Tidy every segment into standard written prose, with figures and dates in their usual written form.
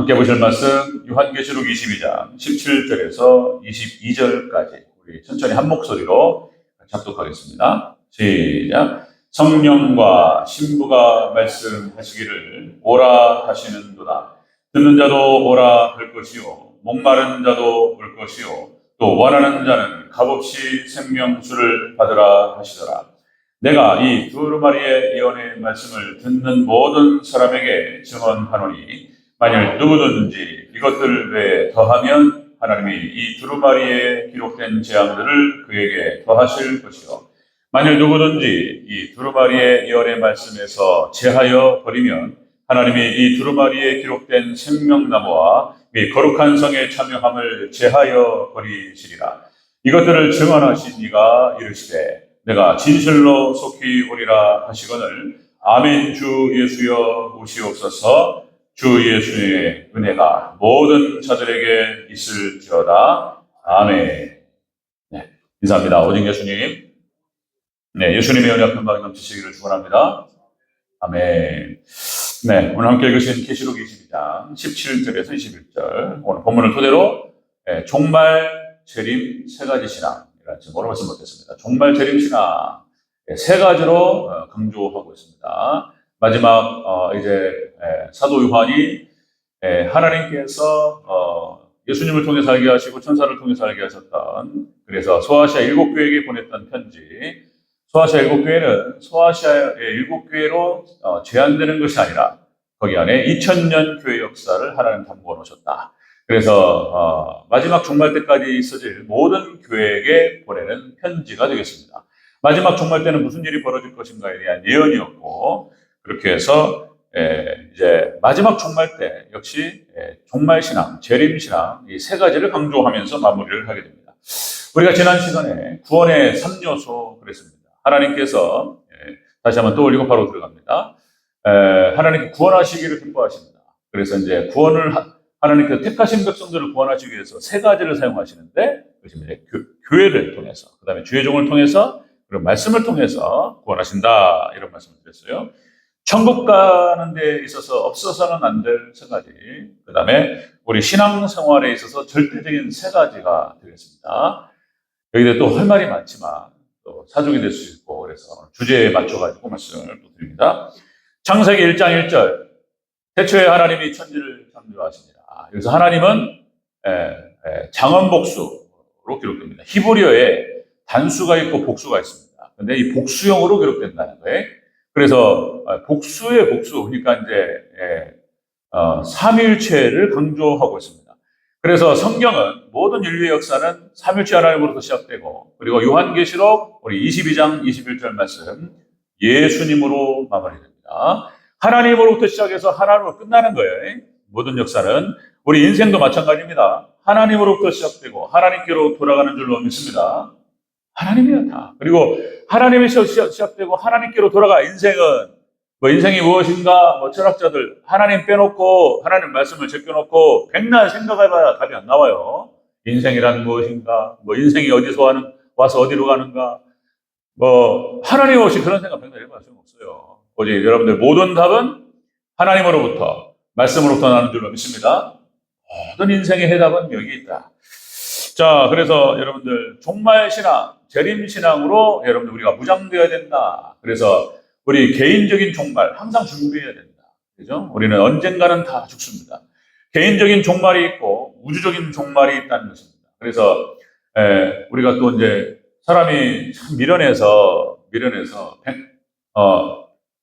함께 보실 말씀 요한계시록 22장 17절에서 22절까지 우리 천천히 한 목소리로 작독하겠습니다. 시작. 성령과 신부가 말씀하시기를 오라 하시는도다. 듣는 자도 오라 할 것이요 목마른 자도 올 것이요 또 원하는 자는 값없이 생명수를 받으라 하시더라. 내가 이 두루마리의 예언의 말씀을 듣는 모든 사람에게 증언하노니 만일 누구든지 이것들 외에 더하면 하나님이 이 두루마리에 기록된 재앙들을 그에게 더하실 것이요 만일 누구든지 이 두루마리의 예언의 말씀에서 제하여 버리면 하나님이 이 두루마리에 기록된 생명나무와 이 거룩한 성의 참여함을 제하여 버리시리라. 이것들을 증언하신 이가 이르시되 내가 진실로 속히 오리라 하시거늘 아멘. 주 예수여 오시옵소서. 주 예수의 은혜가 모든 자들에게 있을지어다. 아멘. 네, 인사합니다. 오직 예수님. 네, 예수님의 은혜 평강이 넘치시기를 축원합니다. 아멘. 네, 오늘 함께 읽으신 계시록 22장 17절에서 21절 오늘 본문을 토대로 종말, 재림, 세 가지 신앙이라는 제목으로 말씀 못했습니다. 종말, 재림, 신앙 세 가지로 강조하고 있습니다. 마지막 이제 사도 요한이 하나님께서 예수님을 통해 살게 하시고 천사를 통해 살게 하셨던 그래서 소아시아 7교회에게 보냈던 편지 소아시아 7교회는 소아시아의 7교회로 제한되는 것이 아니라 거기 안에 2000년 교회 역사를 하나님 담고 놓으셨다. 그래서 마지막 종말 때까지 있어질 모든 교회에게 보내는 편지가 되겠습니다. 마지막 종말 때는 무슨 일이 벌어질 것인가에 대한 예언이었고 그렇게 해서 이제 마지막 종말 때 역시 종말 신앙, 재림 신앙 이 세 가지를 강조하면서 마무리를 하게 됩니다. 우리가 지난 시간에 구원의 3요소 그랬습니다. 하나님께서 다시 한번 떠올리고 바로 들어갑니다. 하나님께 구원하시기를 기뻐하십니다. 그래서 이제 구원을 하나님께서 택하신 백성들을 구원하시기 위해서 세 가지를 사용하시는데 그것이 교회를 통해서 그다음에 주의 종을 통해서 그리고 말씀을 통해서 구원하신다 이런 말씀을 드렸어요. 천국 가는 데 있어서 없어서는 안 될 세 가지 그 다음에 우리 신앙생활에 있어서 절대적인 세 가지가 되겠습니다. 여기에 또 할 말이 많지만 또 사족이 될 수 있고 그래서 주제에 맞춰가지고 말씀을 또 드립니다. 창세기 1장 1절 태초에 하나님이 천지를 창조하십니다. 여기서 하나님은 장언복수로 기록됩니다. 히브리어에 단수가 있고 복수가 있습니다. 근데 이 복수형으로 기록된다는 거예요. 그래서 복수의 복수 그러니까 이제 삼위일체를 강조하고 있습니다. 그래서 성경은 모든 인류의 역사는 삼위일체 하나님으로부터 시작되고 그리고 요한계시록 우리 22장 21절 말씀 예수님으로 마무리됩니다. 하나님으로부터 시작해서 하나님으로 끝나는 거예요. 모든 역사는 우리 인생도 마찬가지입니다. 하나님으로부터 시작되고 하나님께로 돌아가는 줄로 믿습니다. 하나님이야 다. 그리고 하나님에서 시작되고 하나님께로 돌아가 인생은 인생이 무엇인가 철학자들 하나님 빼놓고 하나님 말씀을 제껴놓고 백날 생각해봐야 답이 안 나와요. 인생이란 무엇인가 인생이 어디서 와서 어디로 가는가 하나님 없이 그런 생각 백날 해봐야 소용없어요. 오직 여러분들 모든 답은 하나님으로부터 말씀으로부터 나는 줄로 믿습니다. 모든 인생의 해답은 여기 있다. 자, 그래서 여러분들 종말 신앙, 재림 신앙으로 여러분들 우리가 무장되어야 된다. 그래서 우리 개인적인 종말 항상 준비해야 된다. 그죠? 우리는 언젠가는 다 죽습니다. 개인적인 종말이 있고 우주적인 종말이 있다는 것입니다. 그래서 우리가 또 이제 사람이 참 미련해서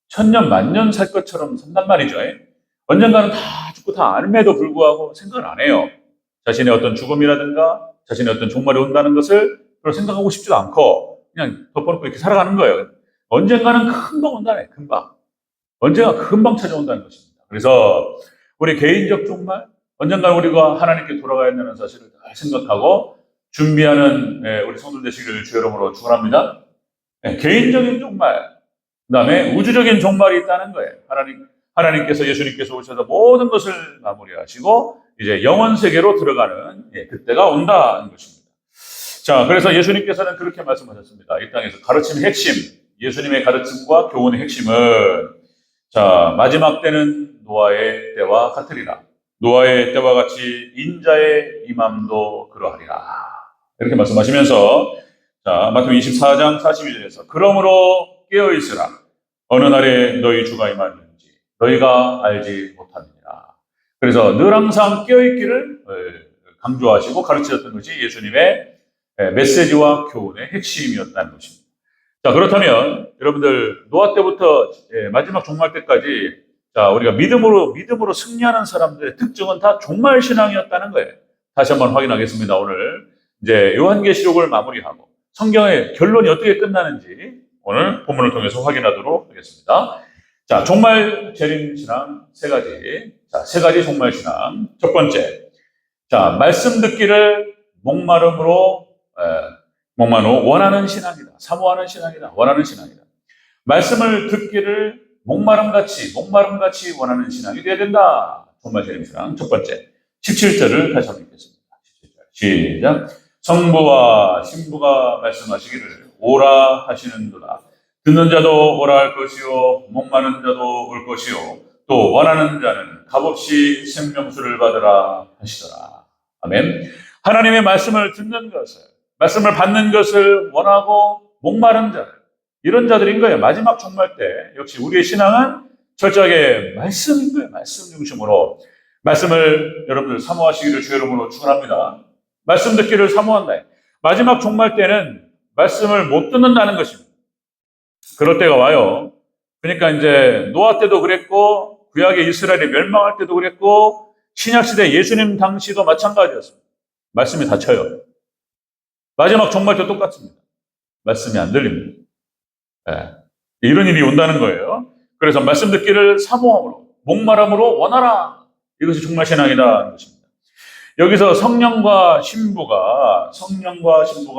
천년 만년 살 것처럼 산단 말이죠. 언젠가는 다 죽고 다 안음에도 불구하고 생각을 안 해요. 자신의 어떤 죽음이라든가 자신의 어떤 종말이 온다는 것을 별로 생각하고 싶지도 않고 그냥 덮어놓고 이렇게 살아가는 거예요. 언젠가는 금방 온다네, 금방. 언젠가 금방 찾아온다는 것입니다. 그래서 우리 개인적 종말, 언젠가는 우리가 하나님께 돌아가야 한다는 사실을 잘 생각하고 준비하는 우리 성도들 되시기를 주의 이름으로 축원합니다. 개인적인 종말, 그 다음에 우주적인 종말이 있다는 거예요. 하나님께서 예수님께서 오셔서 모든 것을 마무리하시고 이제 영원 세계로 들어가는 그때가 온다는 것입니다. 자, 그래서 예수님께서는 그렇게 말씀하셨습니다. 이 땅에서 가르침의 핵심, 예수님의 가르침과 교훈의 핵심은 자 마지막 때는 노아의 때와 같으리라. 노아의 때와 같이 인자의 임함도 그러하리라. 이렇게 말씀하시면서 자, 마태복음 24장 42절에서 그러므로 깨어있으라. 어느 날에 너희 주가 임하는지 너희가 알지 못하느니라. 그래서 늘 항상 깨어있기를 강조하시고 가르치셨던 것이 예수님의 메시지와 교훈의 핵심이었다는 것입니다. 자, 그렇다면 여러분들 노아 때부터 마지막 종말 때까지 자, 우리가 믿음으로 승리하는 사람들의 특징은 다 종말 신앙이었다는 거예요. 다시 한번 확인하겠습니다. 오늘 이제 요한계시록을 마무리하고 성경의 결론이 어떻게 끝나는지 오늘 본문을 통해서 확인하도록 하겠습니다. 자, 종말 재림 신앙 세 가지. 자, 세 가지 종말 신앙. 첫 번째. 자, 말씀 듣기를 목마름으로 원하는 신앙이다. 사모하는 신앙이다. 원하는 신앙이다. 말씀을 듣기를 목마름같이 원하는 신앙이 되어야 된다. 종말 재림 신앙 첫 번째. 17절을 다시 한번 읽겠습니다. 17절. 시작. 성부와 신부가 말씀하시기를 오라 하시는도다. 듣는 자도 오라 할 것이요 목마른 자도 올 것이요 또 원하는 자는 값없이 생명수를 받으라 하시더라. 아멘. 하나님의 말씀을 듣는 것을, 말씀을 받는 것을 원하고 목마른 자들, 이런 자들인 거예요. 마지막 종말 때 역시 우리의 신앙은 철저하게 말씀인 거예요. 말씀 중심으로 말씀을 여러분들 사모하시기를 주 이름으로 축원합니다. 말씀 듣기를 사모한다. 마지막 종말 때는 말씀을 못 듣는다는 것입니다. 그럴 때가 와요. 그러니까 이제 노아 때도 그랬고 구약의 이스라엘이 멸망할 때도 그랬고 신약시대 예수님 당시도 마찬가지였습니다. 말씀이 닫혀요. 마지막 종말 때 똑같습니다. 말씀이 안 들립니다. 네. 이런 일이 온다는 거예요. 그래서 말씀 듣기를 사모함으로 목마름으로 원하라. 이것이 종말 신앙이라는 것입니다. 여기서 성령과 신부가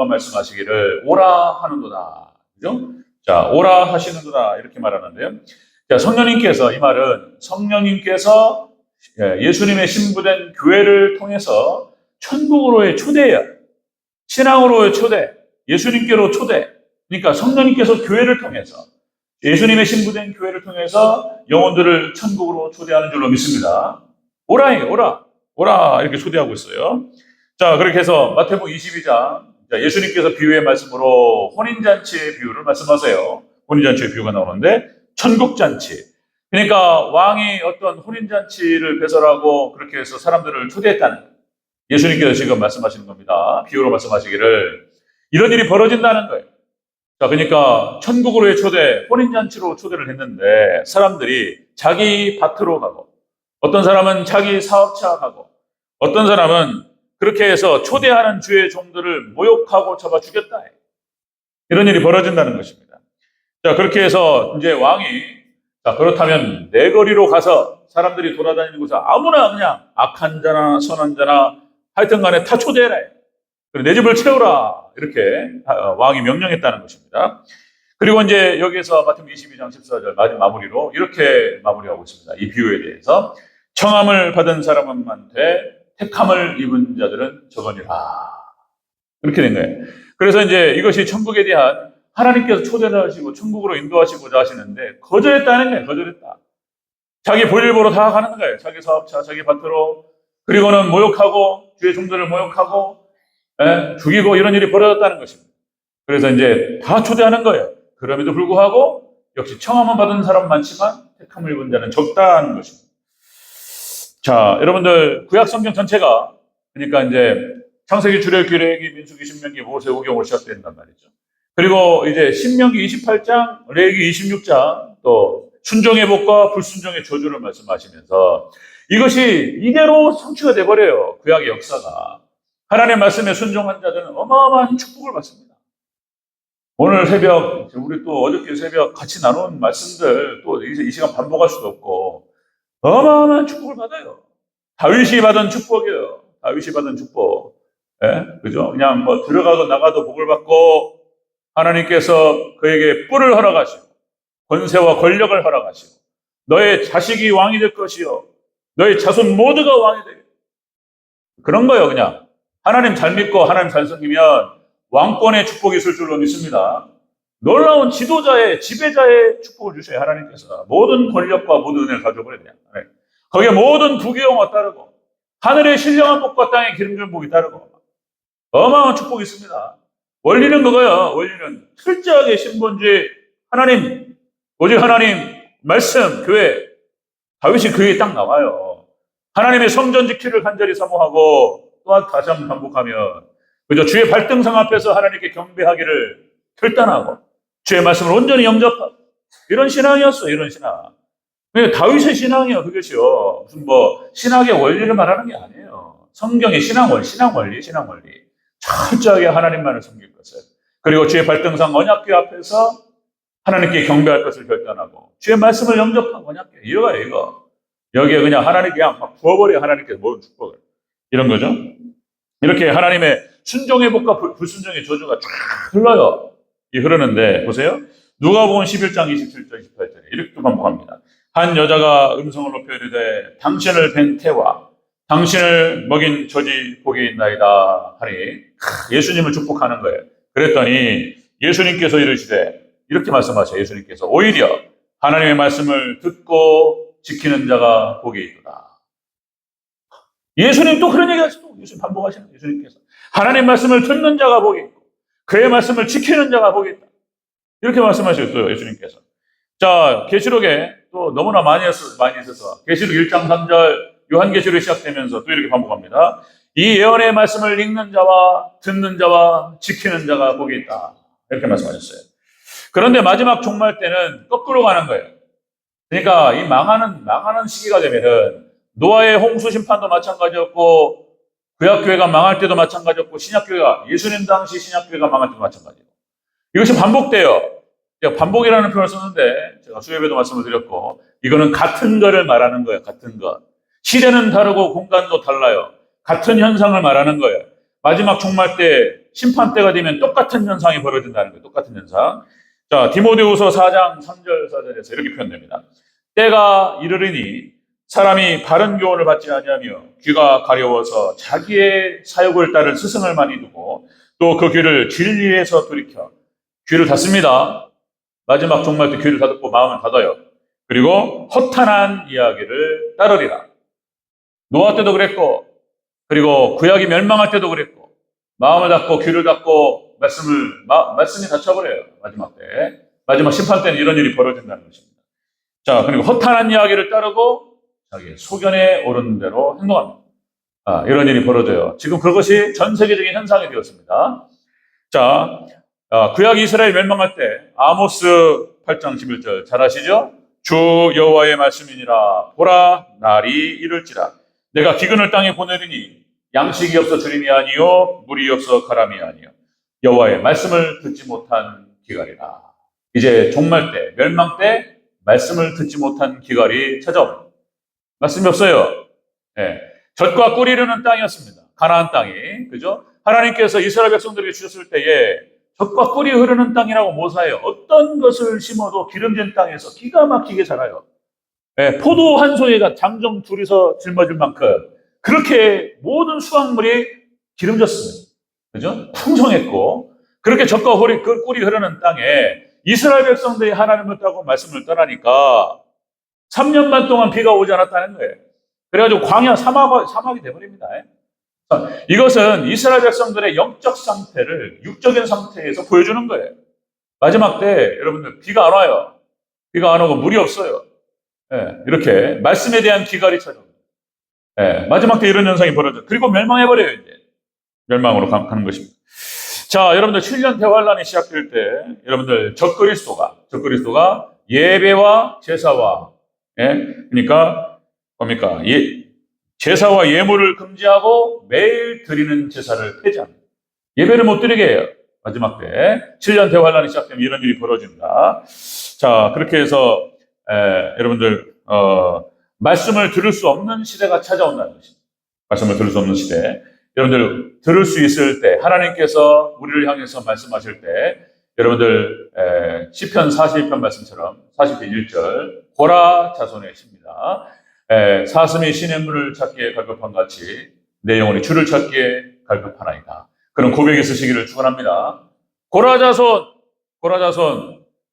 말씀하시기를 오라 하는도다. 그죠? 자, 오라 하시는도다. 이렇게 말하는데요. 자, 이 말은 성령님께서 예수님의 신부된 교회를 통해서 천국으로의 초대예요. 신앙으로의 초대, 예수님께로 초대. 그러니까 성령님께서 교회를 통해서 예수님의 신부된 교회를 통해서 영혼들을 천국으로 초대하는 줄로 믿습니다. 오라예요, 오라 이렇게 초대하고 있어요. 자, 그렇게 해서 마태복음 22장 예수님께서 비유의 말씀으로 혼인잔치의 비유를 말씀하세요. 혼인잔치의 비유가 나오는데 천국잔치. 그러니까 왕이 어떤 혼인잔치를 배설하고 그렇게 해서 사람들을 초대했다는 거예요. 예수님께서 지금 말씀하시는 겁니다. 비유로 말씀하시기를 이런 일이 벌어진다는 거예요. 자, 그러니까 천국으로의 초대, 혼인잔치로 초대를 했는데 사람들이 자기 밭으로 가고 어떤 사람은 자기 사업차 가고 어떤 사람은 그렇게 해서 초대하는 주의 종들을 모욕하고 잡아 죽였다. 이런 일이 벌어진다는 것입니다. 자, 그렇게 해서 이제 왕이 자, 그렇다면 내거리로 가서 사람들이 돌아다니는 곳에 아무나 그냥 악한 자나 선한 자나 하여튼 간에 다 초대해라. 내 집을 채우라. 이렇게 왕이 명령했다는 것입니다. 그리고 이제 여기에서 마태복음 22장 14절 마무리로 이렇게 마무리하고 있습니다. 이 비유에 대해서 청함을 받은 사람한테 택함을 입은 자들은 저거니라. 이렇게 된 거예요. 그래서 이제 이것이 천국에 대한 하나님께서 초대를 하시고 천국으로 인도하시고자 하시는데 거절했다는 거예요. 거절했다. 자기 볼일 보러 다 가는 거예요. 자기 사업차, 자기 밭으로. 그리고는 모욕하고 주의 종들을 모욕하고 죽이고 이런 일이 벌어졌다는 것입니다. 그래서 이제 다 초대하는 거예요. 그럼에도 불구하고 역시 청함을 받은 사람 많지만 택함을 입은 자는 적다는 것입니다. 자, 여러분들 구약 성경 전체가 그러니까 이제 창세기, 출애굽기, 레위기, 민수기, 신명기, 모세오경으로 시작된단 말이죠. 그리고 이제 신명기 28장, 레위기 26장 또 순종의 복과 불순종의 저주를 말씀하시면서 이것이 이대로 성취가 돼버려요. 구약의 역사가. 하나님의 말씀에 순종한 자들은 어마어마한 축복을 받습니다. 오늘 새벽, 우리 또 어저께 새벽 같이 나눈 말씀들 또 이 시간 반복할 수도 없고 어마어마한 축복을 받아요. 다윗이 받은 축복이에요. 다윗이 받은 축복. 그죠? 그냥 뭐 들어가도 나가도 복을 받고 하나님께서 그에게 뿔을 허락하시고 권세와 권력을 허락하시고 너의 자식이 왕이 될 것이요 너의 자손 모두가 왕이 되겠다. 그런 거예요. 그냥 하나님 잘 믿고 하나님 잘 섬기면 왕권의 축복이 있을 줄로 믿습니다. 놀라운 지도자의 지배자의 축복을 주셔야 하나님께서 모든 권력과 모든 은혜를 가져버려야 돼요. 거기에 모든 부귀영화 따르고 하늘의 신령한 복과 땅의 기름진 복이 따르고 어마어마한 축복이 있습니다. 원리는 그거예요. 원리는 철저하게 신본주의 하나님, 오직 하나님 말씀, 교회, 다윗이 그게 딱 나와요. 하나님의 성전 지키를 간절히 사모하고 또한 다시 한번 반복하면 그죠? 주의 발등상 앞에서 하나님께 경배하기를 결단하고 주의 말씀을 온전히 영접하고 이런 신앙이었어. 이런 신앙. 다윗의 신앙이요, 그것이요. 무슨 뭐 신학의 원리를 말하는 게 아니에요. 성경의 신앙 원리. 철저하게 하나님만을 섬길 것을. 그리고 주의 발등상 언약궤 앞에서 하나님께 경배할 것을 결단하고 주의 말씀을 영접하고 언약궤. 이거예요, 이거. 여기에 그냥 하나님 그냥 막 부어버려. 하나님께서 모든 축복을. 이런 거죠. 이렇게 하나님의 순종의 복과 불순종의 저주가 쫙 흘러요. 이 흐르는데 보세요. 누가복음 11장 27절 28절에 이렇게 반복합니다. 한 여자가 음성을 높여 이르되 당신을 뵌 태와 당신을 먹인 저지 복이 있나이다 하니 예수님을 축복하는 거예요. 그랬더니 예수님께서 이르시되 이렇게 말씀하셔요. 예수님께서 오히려 하나님의 말씀을 듣고 지키는 자가 복이 있도다. 예수님 또 그런 얘기 하시고 예수님 반복하시는 거예요. 예수님께서 하나님의 말씀을 듣는 자가 복이 있고 그의 말씀을 지키는 자가 복이 있다. 이렇게 말씀하셨어요. 예수님께서. 자, 계시록에 또 너무나 많이 있어서 계시록 1장 3절 요한계시록이 시작되면서 또 이렇게 반복합니다. 이 예언의 말씀을 읽는 자와 듣는 자와 지키는 자가 복이 있다. 이렇게 말씀하셨어요. 그런데 마지막 종말 때는 거꾸로 가는 거예요. 그러니까 이 망하는 시기가 되면은 노아의 홍수 심판도 마찬가지였고 구약교회가 망할 때도 마찬가지였고 신약교회가 예수님 당시 신약교회가 망할 때도 마찬가지고 이것이 반복돼요. 반복이라는 표현을 썼는데 제가 수요일에도 말씀을 드렸고 이거는 같은 거를 말하는 거예요. 같은 것. 시대는 다르고 공간도 달라요. 같은 현상을 말하는 거예요. 마지막 종말 때 심판 때가 되면 똑같은 현상이 벌어진다는 거예요. 똑같은 현상. 자, 디모데후서 4장 3절 4절에서 이렇게 표현됩니다. 때가 이르리니 사람이 바른 교훈을 받지 아니하며 귀가 가려워서 자기의 사욕을 따를 스승을 많이 두고 또 그 귀를 진리에서 돌이켜 귀를 닫습니다. 마지막 종말 때 귀를 닫고 마음을 닫아요. 그리고 허탄한 이야기를 따르리라. 노아 때도 그랬고 그리고 구약이 멸망할 때도 그랬고 마음을 닫고 귀를 닫고 말씀이 닫혀버려요. 마지막 때. 마지막 심판 때는 이런 일이 벌어진다는 것입니다. 자, 그리고 허탄한 이야기를 따르고 자기의 소견에 오르는 대로 행동합니다. 이런 일이 벌어져요. 지금 그것이 전 세계적인 현상이 되었습니다. 자, 구약 이스라엘 멸망할 때 아모스 8장 11절 잘 아시죠? 주 여호와의 말씀이니라 보라 날이 이를지라 내가 기근을 땅에 보내리니 양식이 없어 주림이 아니요 물이 없어 가람이 아니요 여호와의 말씀을 듣지 못한 기갈이라. 이제 종말 때 멸망 때 말씀을 듣지 못한 기갈이 찾아옵니다. 말씀이 없어요. 네. 젖과 꿀이 흐르는 땅이었습니다. 가나안 땅이. 그죠? 하나님께서 이스라엘 백성들에게 주셨을 때에 젖과 꿀이 흐르는 땅이라고 모사해요. 어떤 것을 심어도 기름진 땅에서 기가 막히게 자라요. 네. 포도 한 송이가 장정 둘이서 짊어질 만큼 그렇게 모든 수확물이 기름졌습니다. 그죠? 풍성했고 그렇게 젖과 꿀이 흐르는 땅에 이스라엘 백성들이 하나님을 따고 말씀을 떠나니까 3년 반 동안 비가 오지 않았다는 거예요. 그래가지고 광야 사막이 돼버립니다. 이것은 이스라엘 백성들의 영적 상태를 육적인 상태에서 보여주는 거예요. 마지막 때 여러분들 비가 안 와요. 비가 안 오고 물이 없어요. 이렇게 말씀에 대한 기갈이 찾아옵니다. 마지막 때 이런 현상이 벌어져요. 그리고 멸망해버려요. 이제 멸망으로 가는 것입니다. 자, 여러분들 7년 대환란이 시작될 때 여러분들 적그리스도가 예배와 제사와 그러니까 뭡니까? 제사와 예물을 금지하고 매일 드리는 제사를 폐지합니다. 예배를 못 드리게 해요. 마지막 때 7년 대환란이 시작되면 이런 일이 벌어집니다. 자, 그렇게 해서 여러분들 말씀을 들을 수 없는 시대가 찾아온다는 것입니다. 말씀을 들을 수 없는 시대. 여러분들 들을 수 있을 때 하나님께서 우리를 향해서 말씀하실 때 여러분들 시편 42편 말씀처럼 40편 1절 고라 자손의 시입니다. 사슴이 신의 문을 찾기에 갈급한 같이 내 영혼이 주를 찾기에 갈급하나이다. 그런 고백이 있으시기를 축원합니다. 고라 자손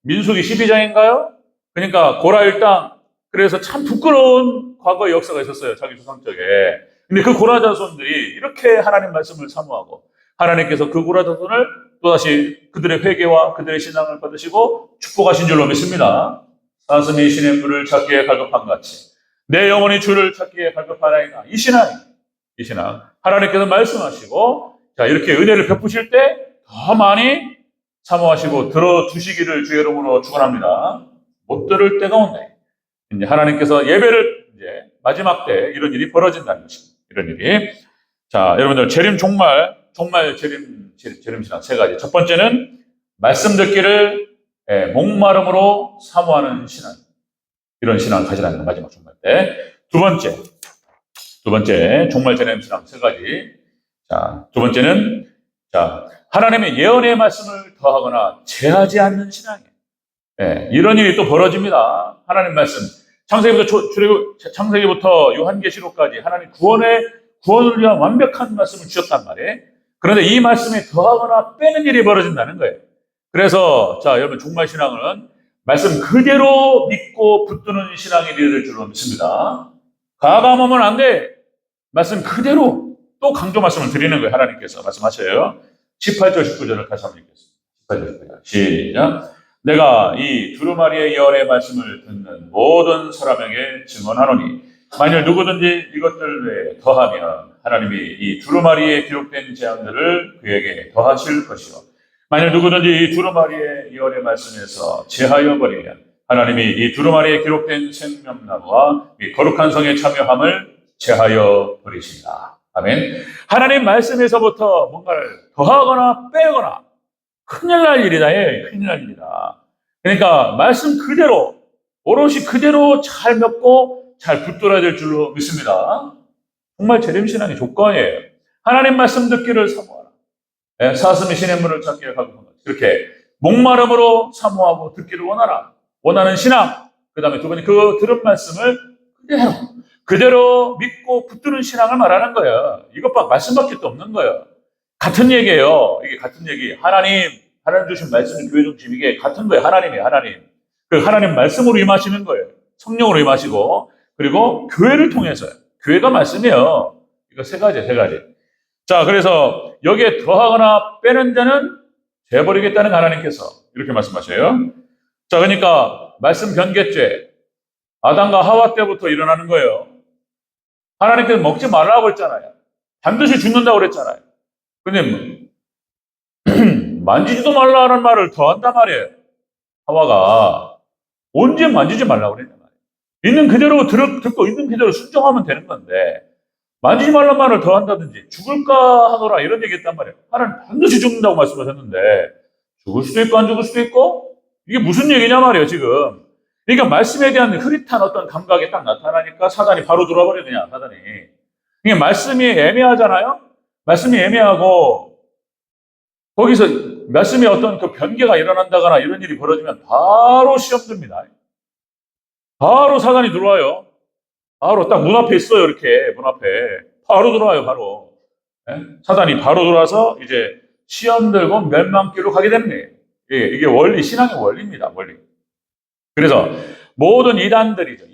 민수기 12장인가요? 그러니까 고라 일당 그래서 참 부끄러운 과거의 역사가 있었어요. 자기 조상 쪽에. 근데 그 고라자손들이 이렇게 하나님 말씀을 사모하고 하나님께서 그 고라자손을 또다시 그들의 회개와 그들의 신앙을 받으시고 축복하신 줄로 믿습니다. 사슴이 신의 물을 찾기에 갈급한 같이 내 영혼이 주를 찾기에 갈급하나이다. 이 신앙 하나님께서 말씀하시고 자 이렇게 은혜를 베푸실 때 더 많이 사모하시고 들어주시기를 주의 이름으로 축원합니다. 못 들을 때가 온다. 이제 하나님께서 예배를 이제 마지막 때 이런 일이 벌어진다는 것입니다. 이런 일이. 자, 여러분들 재림 종말 재림 신앙 세 가지. 첫 번째는 말씀 듣기를 목마름으로 사모하는 신앙. 이런 신앙을 가지라는 거 마지막 종말 때. 두 번째 종말 재림 신앙 세 가지. 자, 두 번째는 자 하나님의 예언의 말씀을 더하거나 제하지 않는 신앙이에요. 이런 일이 또 벌어집니다. 하나님 말씀. 창세기부터 요한계시록까지 하나님 구원을 위한 완벽한 말씀을 주셨단 말이에요. 그런데 이 말씀에 더하거나 빼는 일이 벌어진다는 거예요. 그래서 자 여러분 종말 신앙은 말씀 그대로 믿고 붙드는 신앙이 되어야 될 줄로 믿습니다. 가감하면 안 돼. 말씀 그대로 또 강조 말씀을 드리는 거예요. 하나님께서 말씀하셔요. 18절 19절을 다시 한번 읽겠습니다. 18절 19절 시작. 내가 이 두루마리의 예언의 말씀을 듣는 모든 사람에게 증언하노니 만일 누구든지 이것들 외에 더하면 하나님이 이 두루마리에 기록된 재앙들을 그에게 더하실 것이요 만일 누구든지 이 두루마리의 예언의 말씀에서 제하여 버리면 하나님이 이 두루마리에 기록된 생명나무와 이 거룩한 성의 참여함을 제하여 버리신다. 아멘. 하나님 말씀에서부터 뭔가를 더하거나 빼거나 큰일 날 일이다. 큰일 날 일이다. 그러니까 말씀 그대로 오롯이 그대로 잘 맺고 잘 붙들어야 될 줄로 믿습니다. 정말 재림신앙의 조건이에요. 하나님 말씀 듣기를 사모하라. 사슴이 신의 문을 찾기를 갈급한 것. 그렇게 목마름으로 사모하고 듣기를 원하는 신앙. 그 다음에 두 번째 그 들은 말씀을 그대로 믿고 붙드는 신앙을 말하는 거예요. 이것밖에 말씀밖에 또 없는 거예요. 같은 얘기예요. 이게 같은 얘기. 하나님 주신 말씀은 교회 중심 이게 같은 거예요. 하나님이에요. 그 하나님 말씀으로 임하시는 거예요. 성령으로 임하시고 그리고 교회를 통해서요. 교회가 말씀이에요. 이거 세 가지. 자, 그래서 여기에 더하거나 빼는 자는 죄버리겠다는 하나님께서 이렇게 말씀하셔요. 자, 그러니까 말씀 변개죄 아담과 하와 때부터 일어나는 거예요. 하나님께서 먹지 말라고 했잖아요. 반드시 죽는다고 그랬잖아요. 근데 만지지도 말라는 말을 더 한단 말이에요. 하와가 언제 만지지 말라고 그랬단 말이에요. 있는 그대로 듣고 있는 그대로 순종하면 되는 건데 만지지 말라는 말을 더 한다든지 죽을까 하노라 이런 얘기 했단 말이에요. 하나님 반드시 죽는다고 말씀하셨는데 죽을 수도 있고 안 죽을 수도 있고 이게 무슨 얘기냐 말이에요 지금. 그러니까 말씀에 대한 흐릿한 어떤 감각이 딱 나타나니까 사단이 바로 들어와버려 그냥 사단이. 이게 말씀이 애매하잖아요. 말씀이 애매하고 거기서 말씀에 어떤 그 변개가 일어난다거나 이런 일이 벌어지면 바로 시험 듭니다. 바로 사단이 들어와요. 바로 딱 문 앞에 있어요. 이렇게 문 앞에 바로 들어와요. 바로 사단이 바로 들어와서 이제 시험 들고 멸망길로 가게 됩니다. 이게 원리 신앙의 원리입니다. 원리. 그래서 모든 이단들이죠.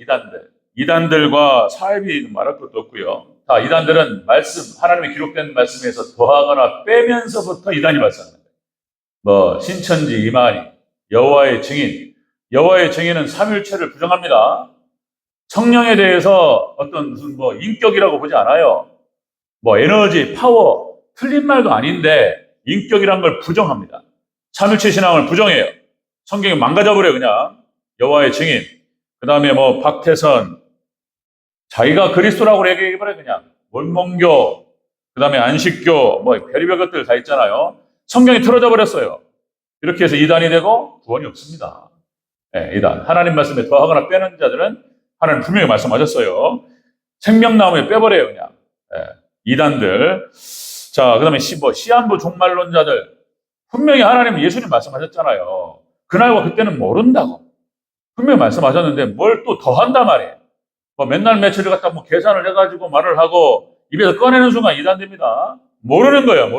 이단들과 사입이 말할 것도 없고요. 다 이단들은 말씀 하나님의 기록된 말씀에서 더하거나 빼면서부터 이단이 발생합니다. 신천지 이만희, 여호와의 증인은 삼위일체를 부정합니다. 성령에 대해서 어떤 무슨 인격이라고 보지 않아요. 에너지, 파워 틀린 말도 아닌데 인격이란 걸 부정합니다. 삼위일체 신앙을 부정해요. 성경이 망가져버려요 그냥. 여호와의 증인, 그 다음에 박태선, 자기가 그리스도라고 얘기해버려요 그냥. 원몬교, 그 다음에 안식교, 별의별 것들 다 있잖아요. 성경이 틀어져 버렸어요. 이렇게 해서 이단이 되고 구원이 없습니다. 이단. 하나님 말씀에 더하거나 빼는 자들은 하나님 분명히 말씀하셨어요. 생명나무에 빼버려요 그냥. 이단들. 자, 그 다음에 시한부 종말론자들. 분명히 하나님 예수님 말씀하셨잖아요. 그날과 그때는 모른다고. 분명히 말씀하셨는데 뭘 또 더한단 말이에요. 맨날 며칠을 갖다 계산을 해가지고 말을 하고 입에서 꺼내는 순간 이단됩니다. 모르는 거예요.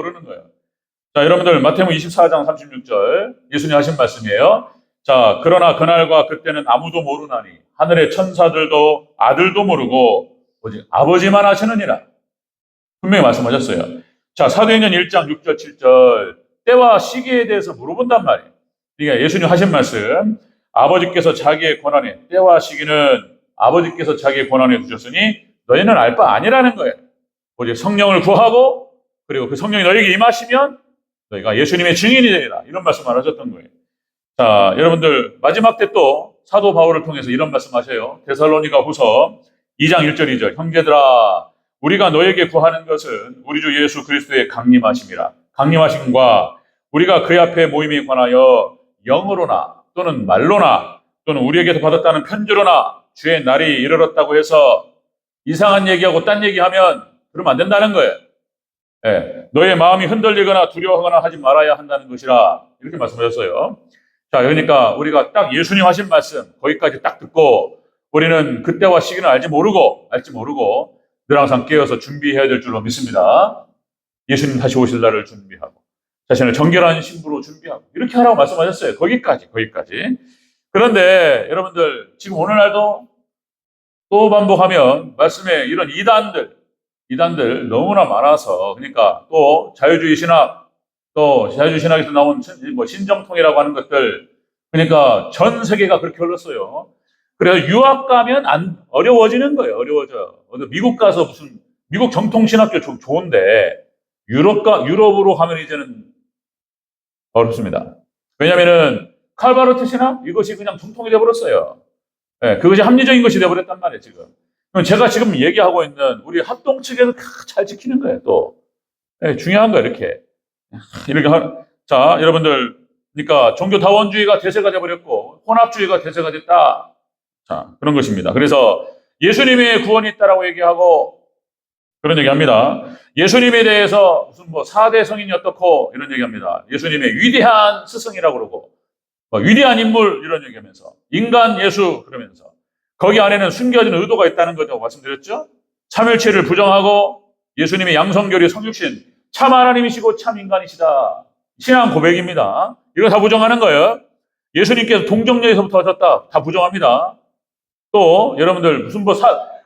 자, 여러분들 마태복음 24장 36절 예수님 하신 말씀이에요. 자, 그러나 그날과 그때는 아무도 모르나니 하늘의 천사들도 아들도 모르고 오직 아버지만 아시느니라. 분명히 말씀하셨어요. 자, 사도행전 1장 6절, 7절. 때와 시기에 대해서 물어본단 말이에요. 그러니까 예수님 하신 말씀, 아버지께서 자기의 권한에, 때와 시기는 아버지께서 자기의 권한에 두셨으니 너희는 알 바 아니라는 거예요. 오직 성령을 구하고, 그리고 그 성령이 너희에게 임하시면 너희가 예수님의 증인이 되리라. 이런 말씀을 하셨던 거예요. 자, 여러분들, 마지막 때 또 사도 바울을 통해서 이런 말씀 하셔요. 데살로니가 후서 2장 1절, 2절. 형제들아, 우리가 너에게 구하는 것은 우리 주 예수 그리스도의 강림하심이라. 강림하심과 우리가 그의 앞에 모임에 관하여 영으로나 또는 말로나 또는 우리에게서 받았다는 편지로나 주의 날이 이르렀다고 해서 이상한 얘기하고 딴 얘기하면 그러면 안 된다는 거예요. 예, 너의 마음이 흔들리거나 두려워하거나 하지 말아야 한다는 것이라 이렇게 말씀하셨어요. 자, 그러니까 우리가 딱 예수님 하신 말씀 거기까지 딱 듣고 우리는 그때와 시기는 알지 모르고 늘 항상 깨어서 준비해야 될 줄로 믿습니다. 예수님 다시 오실 날을 준비하고 자신을 정결한 신부로 준비하고 이렇게 하라고 말씀하셨어요. 거기까지. 그런데 여러분들 지금 오늘날도 또 반복하면 말씀에 이런 이단들 너무나 많아서 그러니까 또 자유주의 신학 또 자유주의 신학에서 나온 신정통이라고 하는 것들 그러니까 전 세계가 그렇게 흘렀어요. 그래서 유학 가면 어려워지는 거예요. 어려워져. 미국 가서 미국 정통 신학교 좋은데 유럽으로 가면 이제는 어렵습니다. 왜냐면은 칼바르트 신학 이것이 그냥 정통이 돼버렸어요. 네, 그것이 합리적인 것이 돼버렸단 말이에요, 지금. 그럼 제가 지금 얘기하고 있는 우리 합동 측에서 잘 지키는 거예요, 또. 네, 중요한 거예요, 이렇게. 자, 여러분들. 그러니까 종교다원주의가 대세가 돼버렸고, 혼합주의가 대세가 됐다. 자, 그런 것입니다. 그래서 예수님의 구원이 있다라고 얘기하고, 그런 얘기 합니다. 예수님에 대해서 무슨 4대 성인이 어떻고, 이런 얘기 합니다. 예수님의 위대한 스승이라고 그러고, 위대한 인물, 이런 얘기 하면서, 인간 예수, 그러면서, 거기 안에는 숨겨진 의도가 있다는 거죠. 말씀드렸죠? 참일체를 부정하고, 예수님의 양성결의 성육신, 참 하나님이시고 참 인간이시다. 신앙 고백입니다. 이거 다 부정하는 거예요. 예수님께서 동정녀에서부터 하셨다. 다 부정합니다. 또, 여러분들,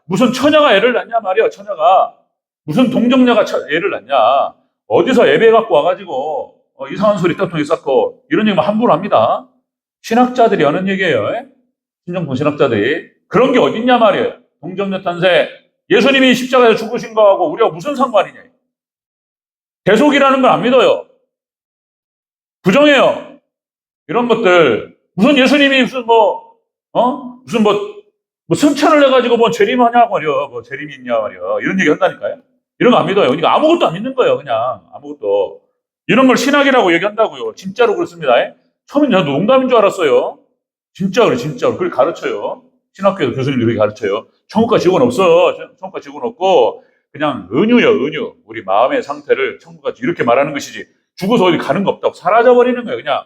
무슨 처녀가 애를 낳냐 말이야, 처녀가. 무슨 동정녀가 애를 낳냐. 어디서 예배 갖고 와가지고, 이상한 소리 떡통이 쌓고, 이런 얘기만 함부로 합니다. 신학자들이 하는 얘기예요. 신정통 신학자들이. 그런 게 어딨냐 말이에요. 동정녀 탄생. 예수님이 십자가에서 죽으신 거하고 우리가 무슨 상관이냐. 대속이라는 걸 안 믿어요. 부정해요. 이런 것들. 무슨 예수님이 무슨 승천을 해가지고 재림하냐고 말이요. 재림이 있냐 말이요. 이런 얘기 한다니까요. 이런 거 안 믿어요. 그러니까 아무것도 안 믿는 거예요. 그냥. 아무것도. 이런 걸 신학이라고 얘기한다고요. 진짜로 그렇습니다. 처음엔 저도 농담인 줄 알았어요. 진짜로. 그렇게 가르쳐요. 신학교에서 교수님들이 그렇게 가르쳐요. 천국과 지옥은 없어. 천국과 지옥은 없고, 그냥 은유요, 은유. 우리 마음의 상태를 천국과 이렇게 말하는 것이지. 죽어서 어디 가는 거 없다고 사라져버리는 거예요, 그냥.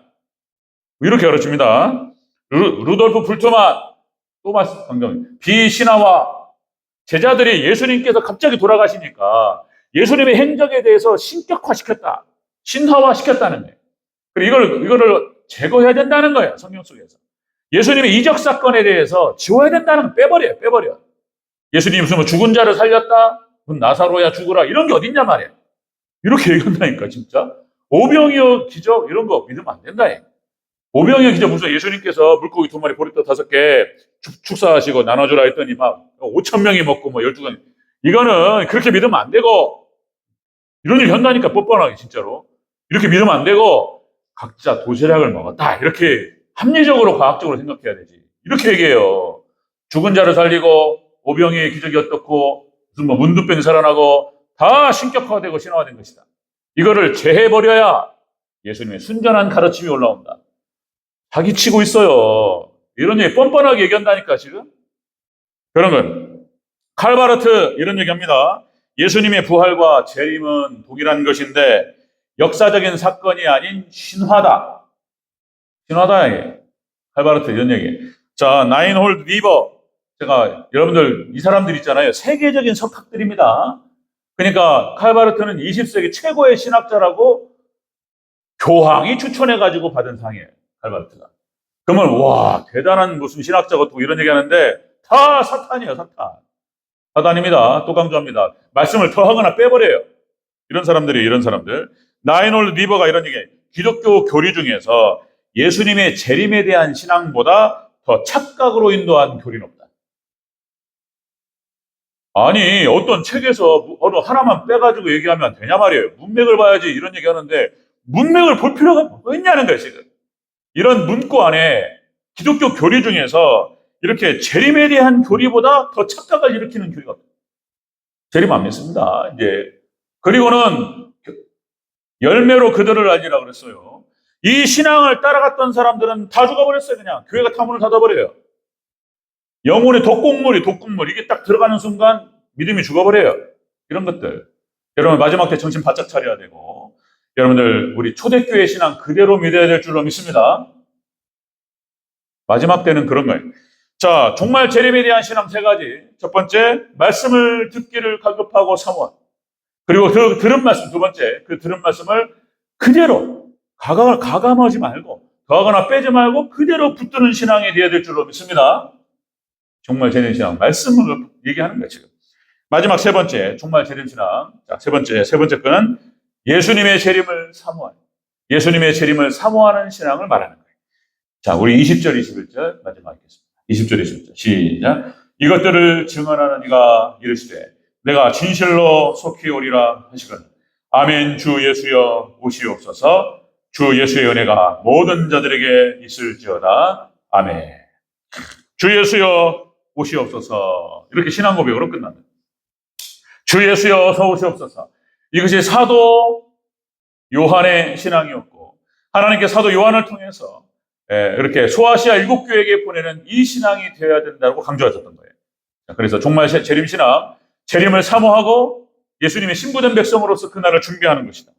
이렇게 가르칩니다. 루돌프 불트만, 또 말씀, 비신화와 제자들이 예수님께서 갑자기 돌아가시니까 예수님의 행적에 대해서 신격화시켰다. 신화화시켰다는 거예요. 그리고 이거를 제거해야 된다는 거예요, 성경 속에서. 예수님의 이적 사건에 대해서 지워야 된다는 거 빼버려. 예수님이 무슨 죽은 자를 살렸다? 무슨 나사로야 죽으라? 이런 게 어딨냐 말이에요. 이렇게 얘기한다니까, 진짜. 오병이어 기적, 이런 거 믿으면 안 된다. 오병이어 기적 무슨 예수님께서 물고기 2마리, 보리떡 5개 축사하시고 나눠주라 했더니 막 5,000명이 먹고 12건. 이거는 그렇게 믿으면 안 되고, 이런 일 한다니까, 뻔뻔하게, 진짜로. 이렇게 믿으면 안 되고, 각자 도시락을 먹었다. 이렇게 합리적으로, 과학적으로 생각해야 되지. 이렇게 얘기해요. 죽은 자를 살리고, 오병이의 기적이 어떻고, 무슨 문둥병이 살아나고, 다 신격화되고 신화화된 것이다. 이거를 제해버려야 예수님의 순전한 가르침이 올라온다. 사기치고 있어요. 이런 얘기 뻔뻔하게 얘기한다니까, 지금. 그런 건. 칼바르트, 이런 얘기 합니다. 예수님의 부활과 재림은 동일한 것인데, 역사적인 사건이 아닌 신화다. 신화다, 이게. 칼바르트, 이런 얘기. 자, 나인홀드 리버. 제가, 여러분들, 이 사람들 있잖아요. 세계적인 석학들입니다. 그러니까, 칼바르트는 20세기 최고의 신학자라고 교황이 추천해가지고 받은 상이에요. 칼바르트가. 그러면, 와, 대단한 무슨 신학자 같고 이런 얘기 하는데, 다 사탄이에요, 사탄. 사단입니다. 또 강조합니다. 말씀을 더하거나 빼버려요. 이런 사람들. 나인홀 리버가 이런 얘기예요. 기독교 교리 중에서 예수님의 재림에 대한 신앙보다 더 착각으로 인도한 교리는 없다. 아니, 어떤 책에서 어느 하나만 빼가지고 얘기하면 되냐 말이에요. 문맥을 봐야지 이런 얘기 하는데, 문맥을 볼 필요가 뭐 있냐는 거예요, 지금. 이런 문구 안에 기독교 교리 중에서 이렇게 재림에 대한 교리보다 더 착각을 일으키는 교리가 없어요. 재림 안 믿습니다. 이제. 그리고는 열매로 그들을 알리라 그랬어요. 이 신앙을 따라갔던 사람들은 다 죽어버렸어요, 그냥. 교회가 타문을 닫아버려요. 영혼의 독극물, 이게 딱 들어가는 순간 믿음이 죽어버려요. 이런 것들. 여러분, 마지막 때 정신 바짝 차려야 되고, 여러분들, 우리 초대교회 신앙 그대로 믿어야 될 줄로 믿습니다. 마지막 때는 그런 거예요. 자, 정말 재림에 대한 신앙 세 가지. 첫 번째, 말씀을 듣기를 갈급하고 사모한. 그리고 그 들은 말씀, 두 번째, 그 들은 말씀을 그대로 가감하지 말고, 더하거나 빼지 말고 그대로 붙드는 신앙이 되어야 될 줄로 믿습니다. 정말 재림 신앙, 말씀을 얘기하는 거예요, 지금. 마지막 세 번째, 정말 재림 신앙. 자, 세 번째 거는 예수님의 재림을 사모하는, 예수님의 재림을 사모하는 신앙을 말하는 거예요. 자, 우리 20절, 21절 마지막 읽겠습니다. 20절, 21절. 시작. 이것들을 증언하는 이가 이르시되 내가 진실로 속히 오리라 하시거늘. 아멘. 주 예수여 오시옵소서. 주 예수의 은혜가 모든 자들에게 있을지어다. 아멘. 주 예수여 오시옵소서. 이렇게 신앙 고백으로 끝납니다. 주 예수여 어서 오시옵소서. 이것이 사도 요한의 신앙이었고, 하나님께 사도 요한을 통해서 이렇게 소아시아 7교회에게 보내는 이 신앙이 되어야 된다고 강조하셨던 거예요. 그래서 정말 재림 신앙, 재림을 사모하고 예수님의 신부된 백성으로서 그날을 준비하는 것이다.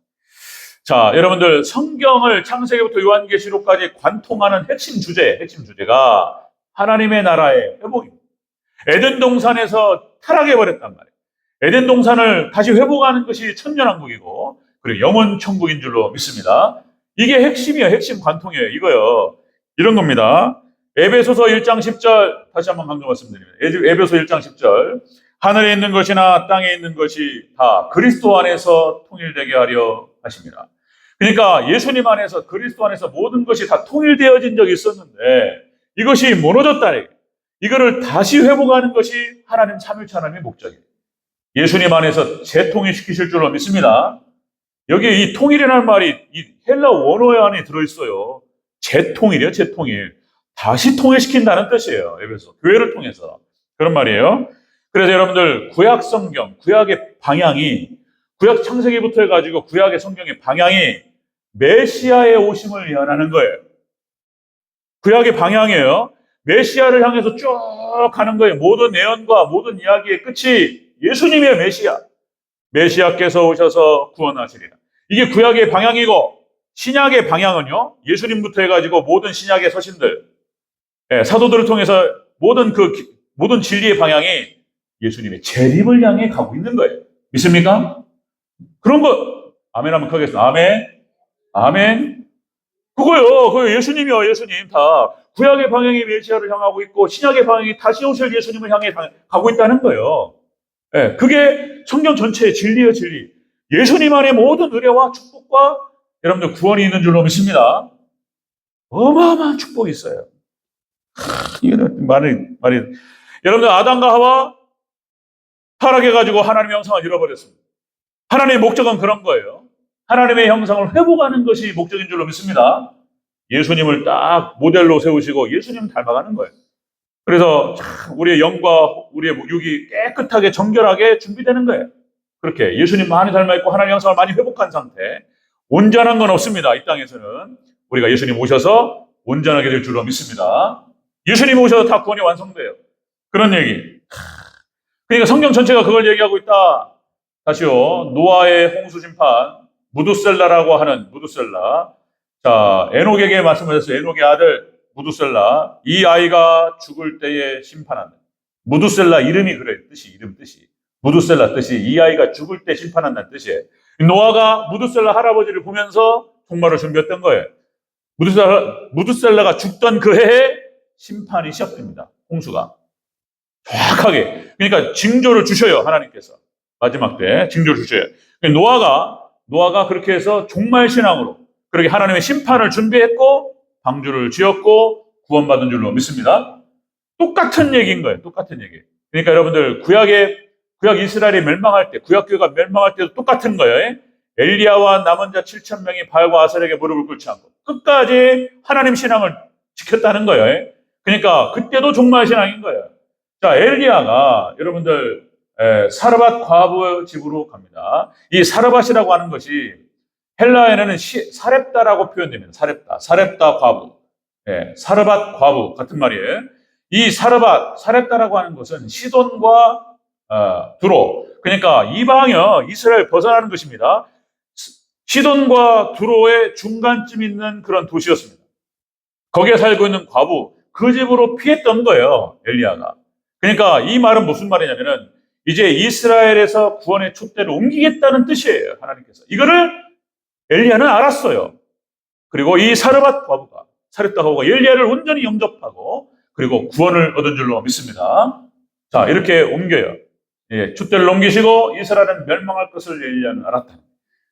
자, 여러분들, 성경을 창세기부터 요한계시록까지 관통하는 핵심 주제가 하나님의 나라의 회복입니다. 에덴 동산에서 타락해버렸단 말이에요. 에덴 동산을 다시 회복하는 것이 천년왕국이고, 그리고 영원 천국인 줄로 믿습니다. 이게 핵심이에요. 핵심 관통이에요. 이거요. 이런 겁니다. 에베소서 1장 10절 다시 한번 강조 말씀드립니다. 에베소 1장 10절. 하늘에 있는 것이나 땅에 있는 것이 다 그리스도 안에서 통일되게 하려 하십니다. 그러니까 예수님 안에서, 그리스도 안에서 모든 것이 다 통일되어진 적이 있었는데 이것이 무너졌다. 이거를 다시 회복하는 것이 하나님 삼위일체 하나님의 목적이에요. 예수님 안에서 재통일시키실 줄로 믿습니다. 여기 이 통일이라는 말이 이 헬라 원어의 안에 들어있어요. 재통일이에요, 재통일. 다시 통일시킨다는 뜻이에요. 에베소 교회를 통해서. 그런 말이에요. 그래서 여러분들, 구약 성경, 구약의 방향이, 구약 창세기부터 해가지고 구약의 성경의 방향이 메시아의 오심을 예언하는 거예요. 구약의 방향이에요. 메시아를 향해서 쭉 가는 거예요. 모든 예언과 모든 이야기의 끝이 예수님의 메시아. 메시아께서 오셔서 구원하시리라. 이게 구약의 방향이고, 신약의 방향은요, 예수님부터 해가지고 모든 신약의 서신들, 사도들을 통해서 모든 진리의 방향이 예수님의 재림을 향해 가고 있는 거예요. 믿습니까? 그런 거, 아멘 하면 크겠습니다. 아멘. 아멘. 그거 예수님이요, 예수님. 다. 구약의 방향이 메시아를 향하고 있고, 신약의 방향이 다시 오실 예수님을 향해 가고 있다는 거예요. 그게 성경 전체의 진리예요, 진리. 예수님 안에 모든 은혜와 축복과 여러분들 구원이 있는 줄로 믿습니다. 어마어마한 축복이 있어요. 이거는 말이. 여러분들, 아담과 하와 타락해가지고 하나님의 형상을 잃어버렸습니다. 하나님의 목적은 그런 거예요. 하나님의 형상을 회복하는 것이 목적인 줄로 믿습니다. 예수님을 딱 모델로 세우시고 예수님을 닮아가는 거예요. 그래서 우리의 영과 우리의 육이 깨끗하게 정결하게 준비되는 거예요. 그렇게 예수님 많이 닮아있고 하나님의 형상을 많이 회복한 상태. 온전한 건 없습니다. 이 땅에서는. 우리가 예수님 오셔서 온전하게 될 줄로 믿습니다. 예수님 오셔서 다 구원이 완성돼요. 그런 얘기. 그러니까 성경 전체가 그걸 얘기하고 있다. 다시요. 노아의 홍수 심판, 무두셀라라고 하는 무두셀라. 자, 에녹에게 말씀하셨어요. 에녹의 아들 무두셀라. 이 아이가 죽을 때에 심판한다. 무두셀라 이름이 그래요. 뜻이. 무두셀라 뜻이 이 아이가 죽을 때 심판한다는 뜻이에요. 노아가 무두셀라 할아버지를 보면서 종말을 준비했던 거예요. 무두셀라가 죽던 그 해에 심판이 시작됩니다. 홍수가. 정확하게. 그러니까 징조를 주셔요, 하나님께서. 마지막 때 징조를 주셔요. 노아가 그렇게 해서 종말 신앙으로 그렇게 하나님의 심판을 준비했고 방주를 지었고 구원받은 줄로 믿습니다. 똑같은 얘기인 거예요. 똑같은 얘기. 그러니까 여러분들 구약 이스라엘이 멸망할 때, 구약교회가 멸망할 때도 똑같은 거예요. 엘리야와 남은 자 7천 명이 바알과 아셀에게 무릎을 꿇지 않고 끝까지 하나님 신앙을 지켰다는 거예요. 그러니까 그때도 종말 신앙인 거예요. 자, 엘리야가 여러분들 사르밧 과부 집으로 갑니다. 이 사르밧이라고 하는 것이 헬라어에는 사렙다라고 표현됩니다. 사렙다 과부. 사르밧 과부 같은 말이에요. 이 사렙다라고 하는 것은 시돈과 두로. 그러니까 이방여 이스라엘 벗어나는 것입니다. 시돈과 두로의 중간쯤 있는 그런 도시였습니다. 거기에 살고 있는 과부, 그 집으로 피했던 거예요, 엘리야가. 그러니까 이 말은 무슨 말이냐면은 이제 이스라엘에서 구원의 촛대를 옮기겠다는 뜻이에요, 하나님께서. 이거를 엘리야는 알았어요. 그리고 이 사르밧 과부가 엘리야를 온전히 영접하고 그리고 구원을 얻은 줄로 믿습니다. 자, 이렇게 옮겨요. 촛대를 옮기시고 이스라엘은 멸망할 것을 엘리야는 알았다.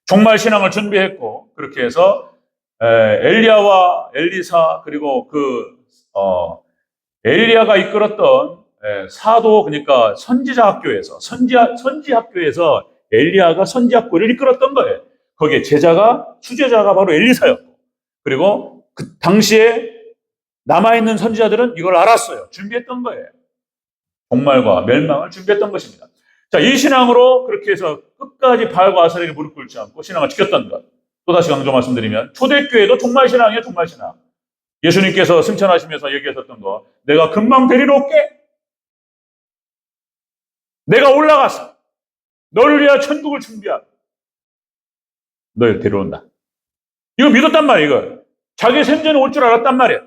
종말 신앙을 준비했고 그렇게 해서 엘리야와 엘리사 그리고 엘리야가 이끌었던 사도, 그러니까 선지 학교에서 엘리야가 선지 학교를 이끌었던 거예요. 거기에 수제자가 바로 엘리사였고, 그리고 그 당시에 남아있는 선지자들은 이걸 알았어요. 준비했던 거예요. 종말과 멸망을 준비했던 것입니다. 자, 이 신앙으로 그렇게 해서 끝까지 바알과 아셀에게 무릎 꿇지 않고 신앙을 지켰던 것. 또다시 강조 말씀드리면 초대교회도 종말 신앙이에요, 종말 신앙. 예수님께서 승천하시면서 얘기하셨던 거, 내가 금방 데리러 올게. 내가 올라가서 너를 위하여 천국을 준비하고 너를 데려온다. 이거 믿었단 말이에요, 이거. 자기 생전에 올 줄 알았단 말이에요.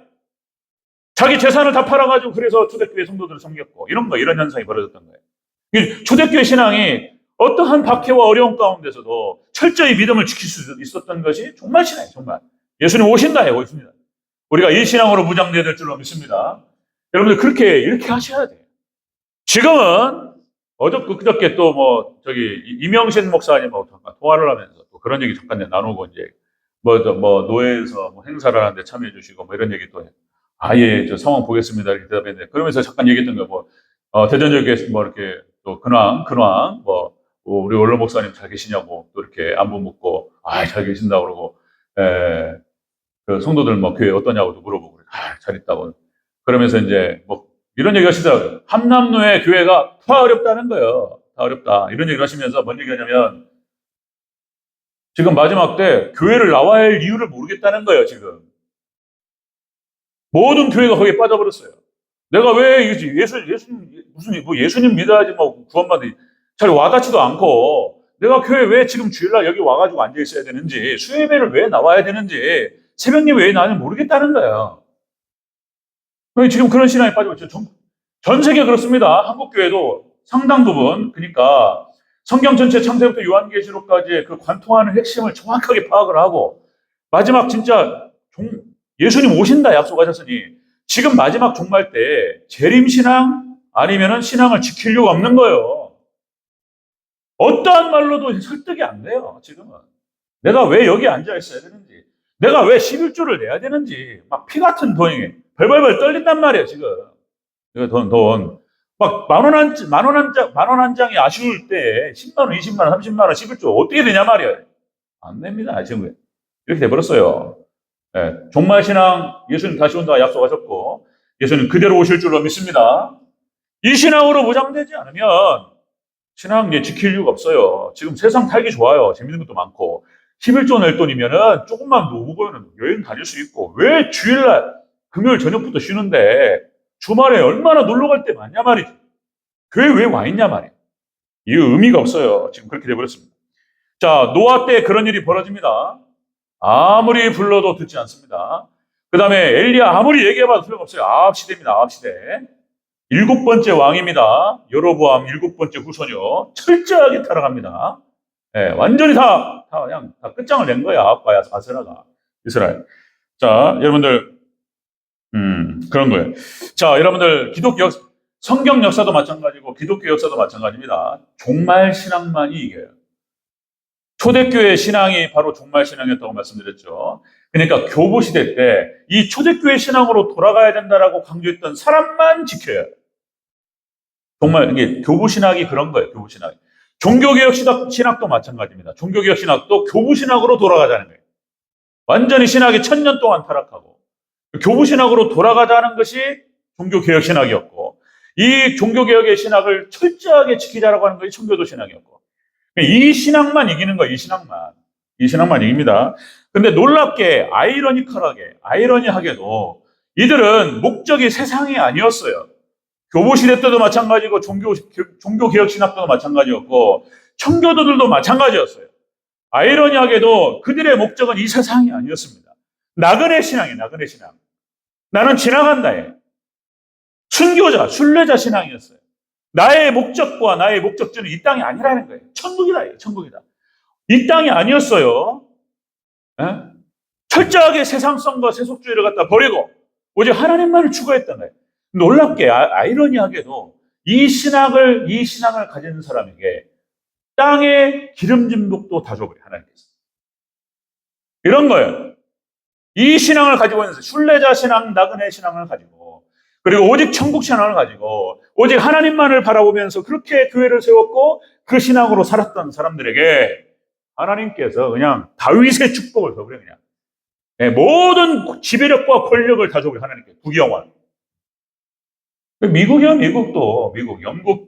자기 재산을 다 팔아가지고 그래서 초대교회 성도들을 섬겼고 이런 현상이 벌어졌던 거예요. 초대교회 신앙이 어떠한 박해와 어려움 가운데서도 철저히 믿음을 지킬 수 있었던 것이 종말 신앙이에요, 정말. 예수님 오신다. 우리가 이 신앙으로 무장되어야 될 줄로 믿습니다. 여러분들 이렇게 하셔야 돼요. 지금은 그저께 또 이명신 목사님하고 잠깐 통화를 하면서 또 그런 얘기 잠깐 나누고 이제 노예에서 행사를 하는데 참여해 주시고 이런 얘기 또 해요. 예, 저 상황 보겠습니다. 이렇게 대답했는데 그러면서 잠깐 얘기했던 거 대전역에 이렇게 또 근황 우리 원로 목사님 잘 계시냐고 또 이렇게 안부 묻고 잘 계신다고 그러고 그 성도들 교회 어떠냐고 또 물어보고 잘 있다고 그러면서 이제 이런 얘기 하시더라고요. 함남로의 교회가 다 어렵다는 거예요. 다 어렵다. 이런 얘기를 하시면서 뭔 얘기 하냐면 지금 마지막 때 교회를 나와야 할 이유를 모르겠다는 거예요, 지금. 모든 교회가 거기에 빠져버렸어요. 내가 왜 예수님 믿어야지 구원받지 잘 와닿지도 않고 내가 교회 왜 지금 주일날 여기 와가지고 앉아 있어야 되는지 수요예배를 왜 나와야 되는지 새벽 예배 왜 나는지 모르겠다는 거예요. 지금 그런 신앙에 빠져버렸죠. 전 세계 그렇습니다. 한국 교회도 상당 부분 그러니까 성경 전체 창세부터 요한계시록까지의 그 관통하는 핵심을 정확하게 파악을 하고 마지막 진짜 예수님 오신다 약속하셨으니 지금 마지막 종말 때 재림신앙 아니면은 신앙을 지킬 이유가 없는 거예요. 어떠한 말로도 설득이 안 돼요, 지금은. 내가 왜 여기 앉아 있어야 되는지, 내가 왜 11조를 내야 되는지, 피 같은 돈이 벌벌벌 떨린단 말이에요, 지금. 이거 돈. 만 원 한 장이 아쉬울 때 10만 원, 20만 원, 30만 원, 11조 어떻게 되냐 말이에요. 안 됩니다, 지금. 이렇게 돼버렸어요. 종말 신앙, 예수님 다시 온다고 약속하셨고, 예수님 그대로 오실 줄로 믿습니다. 이 신앙으로 무장되지 않으면, 신앙 지킬 이유가 없어요. 지금 세상 살기 좋아요. 재밌는 것도 많고. 11조 낼 돈이면은 조금만 노후고는 여행 다닐 수 있고, 왜 주일날, 금요일 저녁부터 쉬는데, 주말에 얼마나 놀러 갈 때 많냐 말이지. 교회 왜 와 있냐 말이에요. 이 의미가 없어요. 지금 그렇게 돼버렸습니다. 자, 노아 때 그런 일이 벌어집니다. 아무리 불러도 듣지 않습니다. 그 다음에 엘리야 아무리 얘기해봐도 소용없어요. 아합 시대입니다. 아합 시대. 7번째 왕입니다. 여로보암 7번째 후손이요. 철저하게 타락합니다. 완전히 그냥 다 끝장을 낸 거야. 아합과 아세라가. 이스라엘. 자, 여러분들, 그런 거예요. 자, 여러분들, 성경 역사도 마찬가지고 기독교 역사도 마찬가지입니다. 종말 신앙만이 이겨요. 초대교회 신앙이 바로 종말 신앙이었다고 말씀드렸죠. 그러니까 교부 시대 때 이 초대교회 신앙으로 돌아가야 된다라고 강조했던 사람만 지켜요. 정말 이게 교부 신학이 그런 거예요. 교부 신학. 종교개혁 신학도 마찬가지입니다. 종교개혁 신학도 교부 신학으로 돌아가자는 거예요. 완전히 신학이 1000년 동안 타락하고 교부 신학으로 돌아가자는 것이 종교개혁 신학이었고, 이 종교개혁의 신학을 철저하게 지키자라고 하는 것이 청교도 신학이었고, 이 신학만 이기는 거예요. 이 신학만 이깁니다. 근데 놀랍게 아이러니하게도 이들은 목적이 세상이 아니었어요. 교부 시대 때도 마찬가지고 종교개혁 신학도 마찬가지였고 청교도들도 마찬가지였어요. 아이러니하게도 그들의 목적은 이 세상이 아니었습니다. 나그네 신앙이에요. 나그네 신앙. 나는 지나간다에 순교자, 순례자 신앙이었어요. 나의 목적과 나의 목적지는 이 땅이 아니라는 거예요. 천국이다. 천국이다. 이 땅이 아니었어요. 에? 철저하게 세상성과 세속주의를 갖다 버리고 오직 하나님만을 추구했던 거예요. 놀랍게 아이러니하게도 이 신앙을 가진 사람에게 땅의 기름진 복도 다 줘버려요. 하나님께서. 이런 거예요. 이 신앙을 가지고 있는 순례자 신앙, 나그네 신앙을 가지고, 그리고 오직 천국 신앙을 가지고 오직 하나님만을 바라보면서 그렇게 교회를 세웠고 그 신앙으로 살았던 사람들에게 하나님께서 그냥 다윗의 축복을 줘버려요. 그냥. 네, 모든 지배력과 권력을 다 줘버려요. 하나님께서. 국영원. 미국이요, 미국도.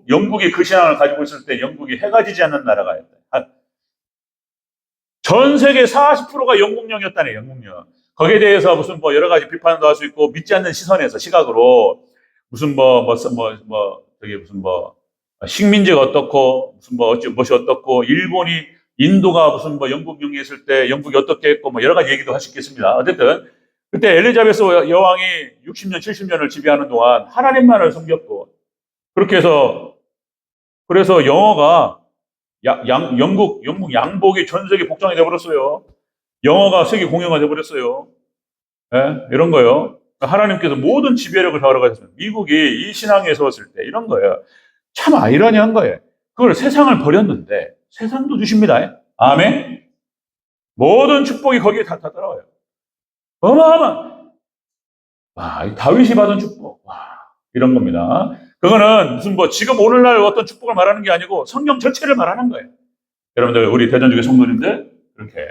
영국이 그 신앙을 가지고 있을 때 영국이 해가 지지 않는 나라가였다. 전 세계 40%가 영국령이었다네, 영국령. 거기에 대해서 무슨 여러 가지 비판도 할 수 있고, 믿지 않는 시선에서, 시각으로, 식민지가 어떻고, 무엇이 어떻고, 인도가 영국 영위했을 때 영국이 어떻게 했고, 여러 가지 얘기도 할 수 있겠습니다. 어쨌든, 그때 엘리자베스 여왕이 60년, 70년을 지배하는 동안 하나님만을 섬겼고, 그렇게 해서, 그래서 영어가, 영국 양복이 전 세계 복장이 돼버렸어요. 영어가 세계 공용화 돼버렸어요. 네? 이런 거요. 하나님께서 모든 지배력을 다하러가셨습니다. 미국이 이 신앙에 서었을 때 이런 거예요. 참 아이러니한 거예요. 그걸 세상을 버렸는데 세상도 주십니다. 아멘. 모든 축복이 거기에 다 따라와요. 어마어마한. 와, 다윗이 받은 축복. 와, 이런 겁니다. 그거는 지금 오늘날 어떤 축복을 말하는 게 아니고 성경 전체를 말하는 거예요. 여러분들, 우리 대전주교 성도님들, 이렇게,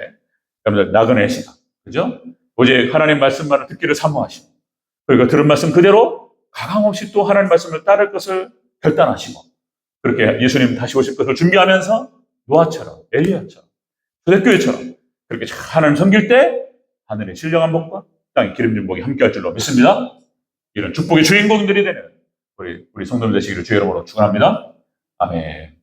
여러분들, 나그네 신앙. 그죠? 오직 하나님 말씀만을 듣기를 사모하시고, 그리고 들은 말씀 그대로 가감없이 또 하나님 말씀을 따를 것을 결단하시고, 그렇게 예수님 다시 오실 것을 준비하면서 노아처럼, 엘리야처럼, 초대교회처럼 그렇게 하나님 섬길 때 하늘의 신령한 복과 땅의 기름진 복이 함께할 줄로 믿습니다. 이런 축복의 주인공들이 되는 우리 성도들 되시기를 주의 이름으로 축원합니다. 아멘.